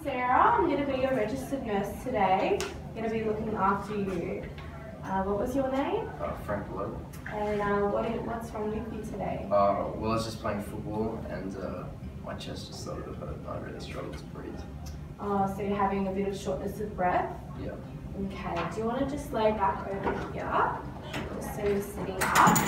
Sarah. I'm going to be your registered nurse today. I'm going to be looking after you. What was your name? Frank Lowe. And what's wrong with you today? Well, I was just playing football and my chest just started to hurt and I really struggled to breathe. Oh, so you're having a bit of shortness of breath? Yeah. Okay, do you want to just lay back over here, just so you're sitting up?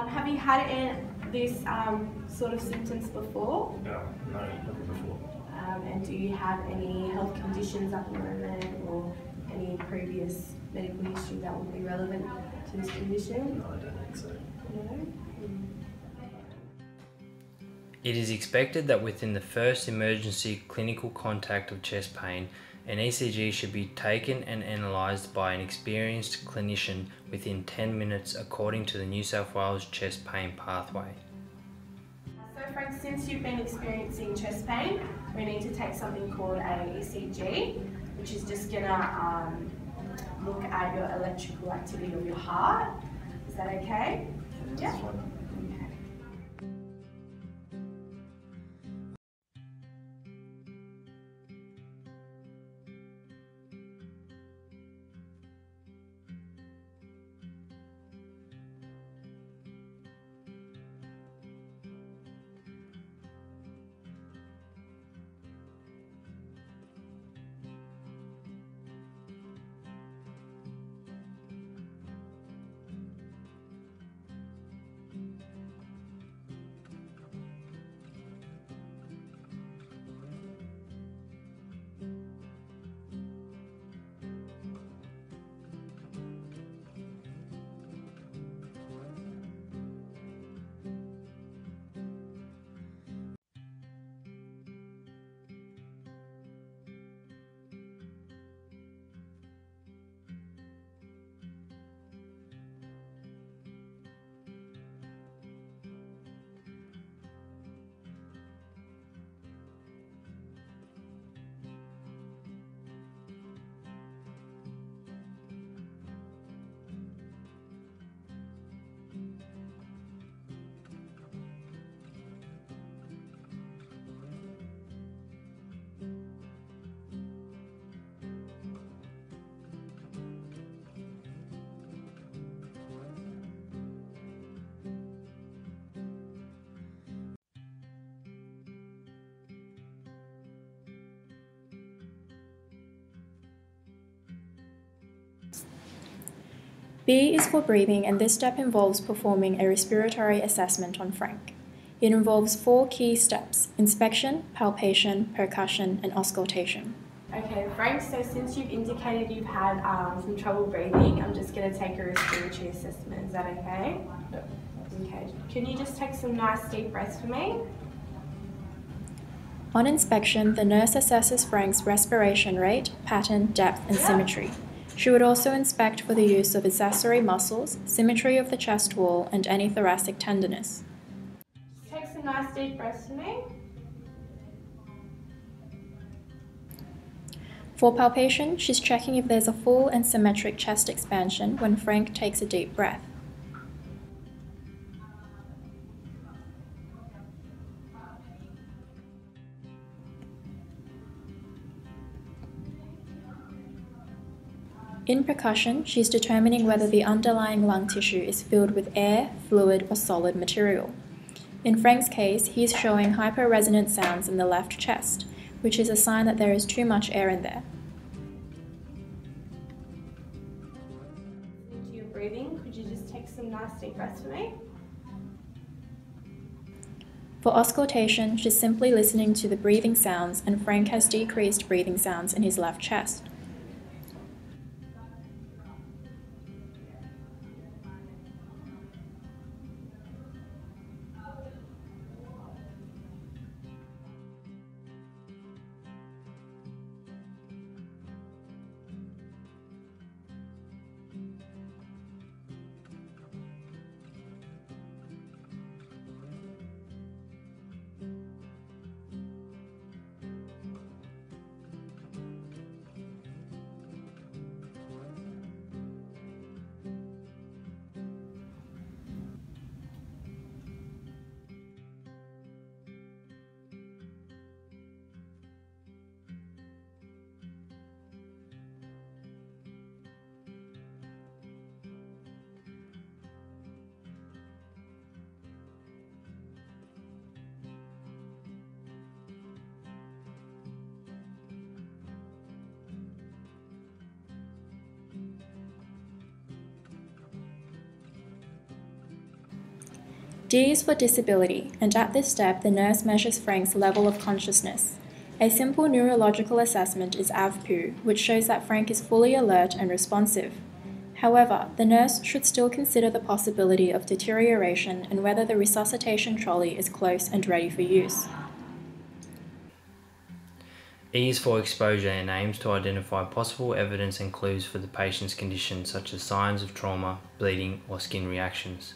Have you had these sort of symptoms before? No, never before. And do you have any health conditions at the moment or any previous medical history that would be relevant to this condition? No, I don't think so. No? It is expected that within the first emergency clinical contact of chest pain, an ECG should be taken and analysed by an experienced clinician within 10 minutes according to the New South Wales chest pain pathway. So Frank, since you've been experiencing chest pain, we need to take something called a ECG, which is just going to look at your electrical activity of your heart. Is that okay? That's fine. B is for breathing, and this step involves performing a respiratory assessment on Frank. It involves 4 key steps: inspection, palpation, percussion, and auscultation. Okay, Frank, so since you've indicated you've had some trouble breathing, I'm just going to take a respiratory assessment. Is that okay? Yeah. Okay, can you just take some nice deep breaths for me? On inspection, the nurse assesses Frank's respiration rate, pattern, depth, and symmetry. She would also inspect for the use of accessory muscles, symmetry of the chest wall, and any thoracic tenderness. Just take some nice deep breaths for me. For palpation, she's checking if there's a full and symmetric chest expansion when Frank takes a deep breath. In percussion, she's determining whether the underlying lung tissue is filled with air, fluid, or solid material. In Frank's case, he's showing hyperresonant sounds in the left chest, which is a sign that there is too much air in there. Into your breathing, could you just take some nice deep breaths for me? For auscultation, she's simply listening to the breathing sounds, and Frank has decreased breathing sounds in his left chest. D is for disability, and at this step, the nurse measures Frank's level of consciousness. A simple neurological assessment is AVPU, which shows that Frank is fully alert and responsive. However, the nurse should still consider the possibility of deterioration and whether the resuscitation trolley is close and ready for use. E is for exposure and aims to identify possible evidence and clues for the patient's condition, such as signs of trauma, bleeding, or skin reactions.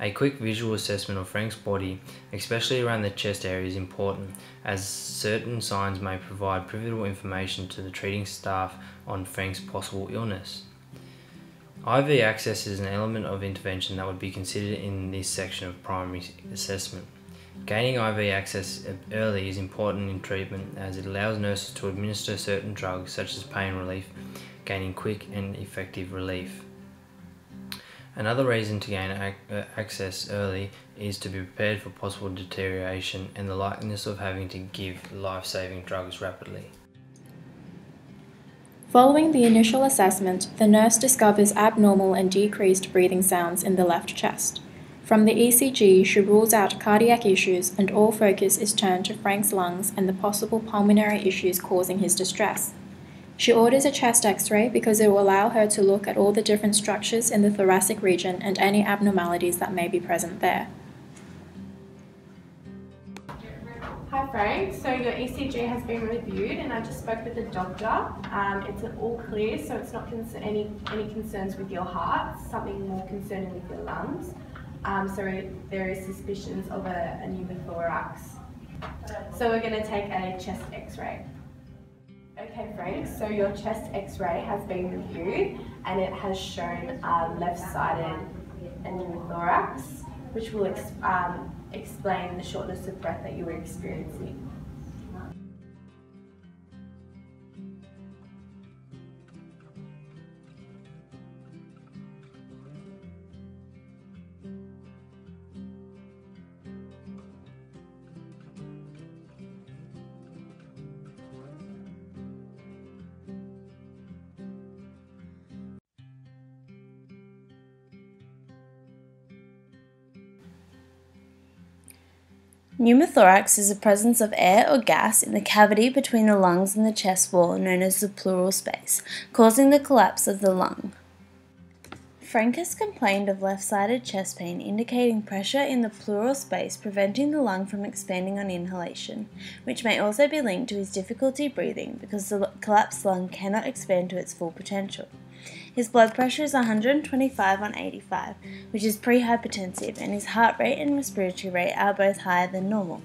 A quick visual assessment of Frank's body, especially around the chest area, is important, as certain signs may provide pivotal information to the treating staff on Frank's possible illness. IV access is an element of intervention that would be considered in this section of primary assessment. Gaining IV access early is important in treatment, as it allows nurses to administer certain drugs such as pain relief, gaining quick and effective relief. Another reason to gain access early is to be prepared for possible deterioration and the likeliness of having to give life-saving drugs rapidly. Following the initial assessment, the nurse discovers abnormal and decreased breathing sounds in the left chest. From the ECG, she rules out cardiac issues, and all focus is turned to Frank's lungs and the possible pulmonary issues causing his distress. She orders a chest X-ray because it will allow her to look at all the different structures in the thoracic region and any abnormalities that may be present there. Hi Frank, so your ECG has been reviewed and I just spoke with the doctor. It's all clear, so it's not any concerns with your heart, something more concerning with your lungs. So there is suspicions of a pneumothorax. So we're going to take a chest X-ray. Okay Frank, so your chest X-ray has been reviewed and it has shown left-sided pneumothorax, which will explain the shortness of breath that you were experiencing. Pneumothorax is the presence of air or gas in the cavity between the lungs and the chest wall, known as the pleural space, causing the collapse of the lung. Frank has complained of left-sided chest pain, indicating pressure in the pleural space preventing the lung from expanding on inhalation, which may also be linked to his difficulty breathing because the collapsed lung cannot expand to its full potential. His blood pressure is 125/85, which is pre-hypertensive, and his heart rate and respiratory rate are both higher than normal.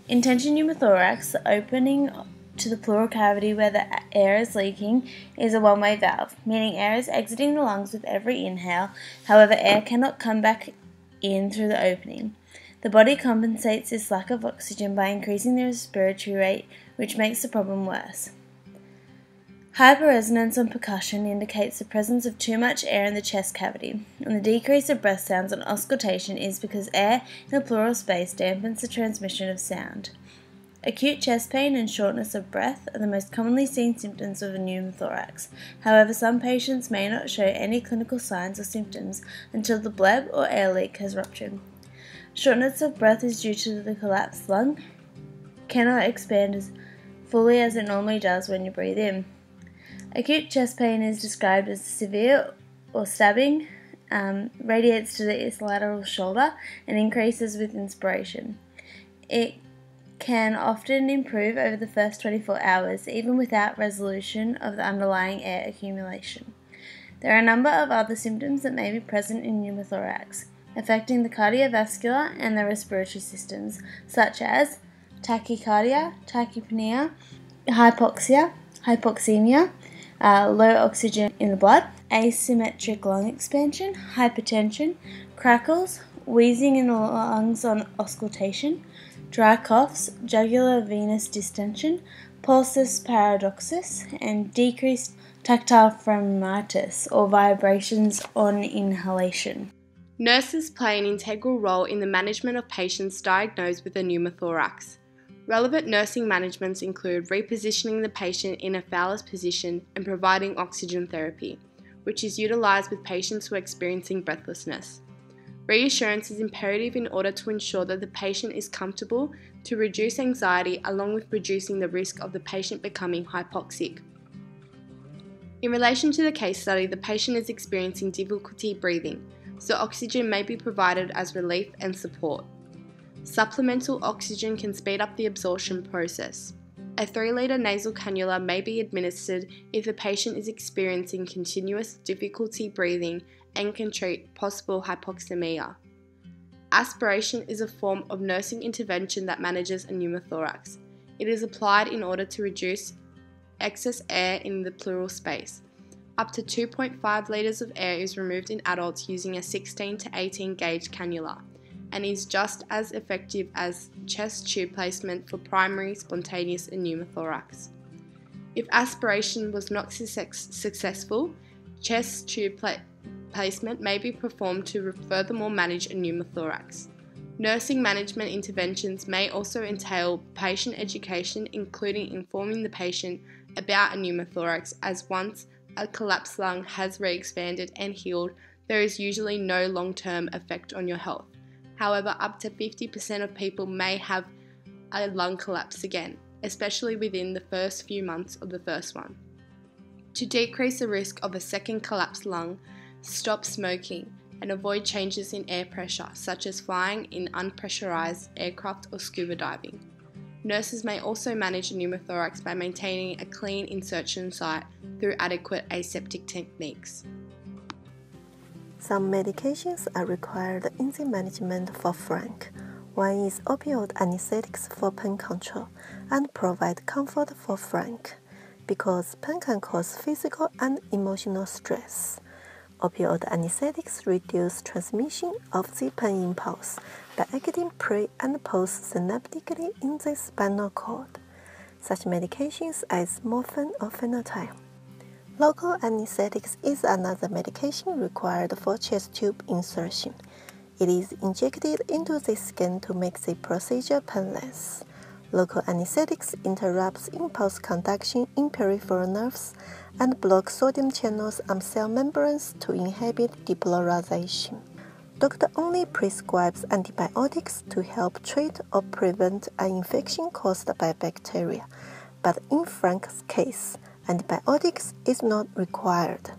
In tension pneumothorax, the opening to the pleural cavity where the air is leaking is a one-way valve, meaning air is exiting the lungs with every inhale, however air cannot come back in through the opening. The body compensates this lack of oxygen by increasing the respiratory rate, which makes the problem worse. Hyperresonance on percussion indicates the presence of too much air in the chest cavity, and the decrease of breath sounds on auscultation is because air in the pleural space dampens the transmission of sound. Acute chest pain and shortness of breath are the most commonly seen symptoms of a pneumothorax. However, some patients may not show any clinical signs or symptoms until the bleb or air leak has ruptured. Shortness of breath is due to the collapsed lung cannot expand as fully as it normally does when you breathe in. Acute chest pain is described as severe or stabbing, radiates to the lateral shoulder, and increases with inspiration. It can often improve over the first 24 hours, even without resolution of the underlying air accumulation. There are a number of other symptoms that may be present in pneumothorax, affecting the cardiovascular and the respiratory systems, such as tachycardia, tachypnea, hypoxia, hypoxemia, low oxygen in the blood, asymmetric lung expansion, hypertension, crackles, wheezing in the lungs on auscultation, dry coughs, jugular venous distension, pulsus paradoxus, and decreased tactile phrenitis or vibrations on inhalation. Nurses play an integral role in the management of patients diagnosed with a pneumothorax. Relevant nursing managements include repositioning the patient in a Fowler's position and providing oxygen therapy, which is utilised with patients who are experiencing breathlessness. Reassurance is imperative in order to ensure that the patient is comfortable, to reduce anxiety along with reducing the risk of the patient becoming hypoxic. In relation to the case study, the patient is experiencing difficulty breathing, so oxygen may be provided as relief and support. Supplemental oxygen can speed up the absorption process. A 3-litre nasal cannula may be administered if the patient is experiencing continuous difficulty breathing and can treat possible hypoxemia. Aspiration is a form of nursing intervention that manages a pneumothorax. It is applied in order to reduce excess air in the pleural space. Up to 2.5 litres of air is removed in adults using a 16 to 18 gauge cannula and is just as effective as chest tube placement for primary spontaneous pneumothorax. If aspiration was not successful, chest tube placement may be performed to furthermore manage a pneumothorax. Nursing management interventions may also entail patient education, including informing the patient about a pneumothorax, as once a collapsed lung has re-expanded and healed, there is usually no long-term effect on your health. However, up to 50% of people may have a lung collapse again, especially within the first few months of the first one. To decrease the risk of a second collapsed lung, stop smoking and avoid changes in air pressure, such as flying in unpressurized aircraft or scuba diving. Nurses may also manage a pneumothorax by maintaining a clean insertion site through adequate aseptic techniques. Some medications are required in the management for frank. One is opioid anesthetics for pain control and provide comfort for frank, because pain can cause physical and emotional stress. Opioid anesthetics reduce transmission of the pain impulse by acting pre- and post-synaptically in the spinal cord. Such medications as morphine or phenytoin. Local anesthetics is another medication required for chest tube insertion. It is injected into the skin to make the procedure painless. Local anesthetics interrupts impulse conduction in peripheral nerves and block sodium channels on cell membranes to inhibit depolarization. Doctor only prescribes antibiotics to help treat or prevent an infection caused by bacteria, but in Frank's case, antibiotics is not required.